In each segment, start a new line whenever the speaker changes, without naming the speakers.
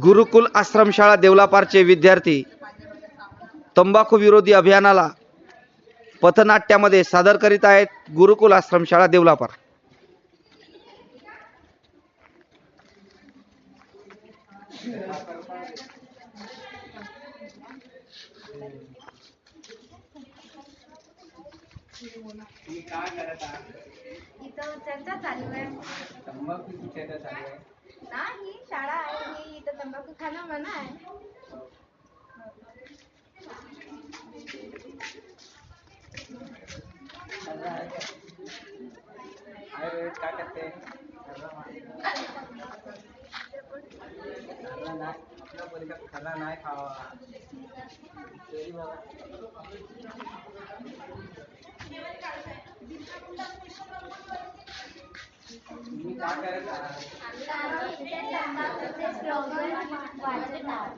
गुरुकुल आश्रमशाळा देवलापारचे विद्यार्थी तंबाखू विरोधी अभियानाला पथनाट्यामध्ये सादर करीत आहेत. गुरुकुल आश्रमशाळा देवलापार.
काय करत आहात?
इथं चर्चा चालू आहे.
तंबाखूची चर्चा चालू आहे.
नाही, शाळा आहे, इथं तंबाखू खाणं मना आहे.
आयुर्वेद काय करते? आपल्या परिसरात खरा नाही खावा. तुम्ही काय करत आहात?
आम्ही इथे तंबाखूचे स्लोगन वाचत आहोत.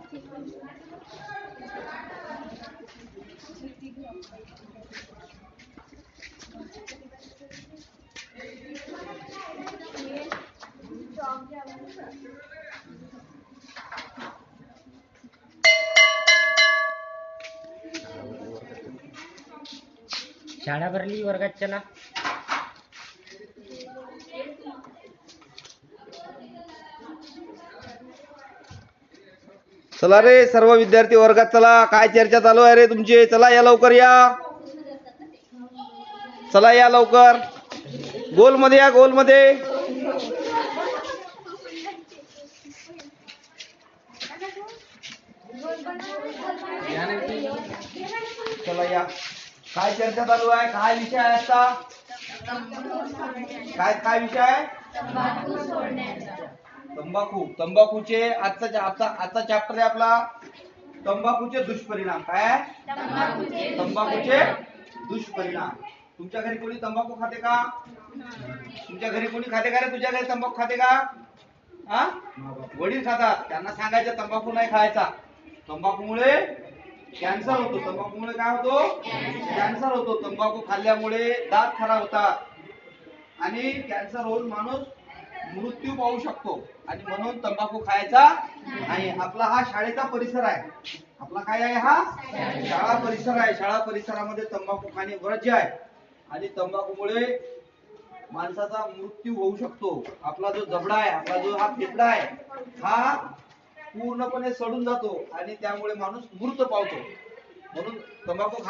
शाळा भरली वर्गात चला.
चला रे सर्व विद्यार्थी वर्गात चला. काय चर्चा चालू आहे रे तुमची? चला या लवकर या. चला या लवकर. गोल मध्ये या, गोल मध्ये. चला या. काय चर्चा चालू आहे? काय विषय आहे आजचा? काय विषय आहे? तंबाखू. तंबाखूचे आजचा चॅप्टर आहे आपला तंबाखूचे दुष्परिणाम. काय आहे? तंबाखूचे दुष्परिणाम. तुमच्या घरी कोणी तंबाखू खाते का? तुमच्या घरी कोणी खाते का रे? तुझ्या घरी तंबाखू खाते का? हा, वडील खातात. त्यांना सांगायचं तंबाखू नाही खायचा. तंबाखूमुळे कॅन्सर होतो. तंबाखूमुळे काय होतो? कॅन्सर होतो. तंबाखू खाल्ल्यामुळे दात खराब होतात आणि कॅन्सर होऊन माणूस मृत्यू पाहू शकतो. आणि म्हणून तंबाखू खायचा नाही. आपला हा शाळेचा परिसर आहे. आपला काय आहे? हा शाळा परिसर आहे. शाळा परिसरामध्ये तंबाखू खाणे वर्ज्य आहे आणि तंबाखूमुळे माणसाचा मृत्यू होऊ शकतो. आपला जो जबडा आहे, आपला जो हा फेफडा आहे, हा पूर्णपणे सडून जातो आणि त्यामुळे माणूस मृत पावतो. म्हणून तंबाखू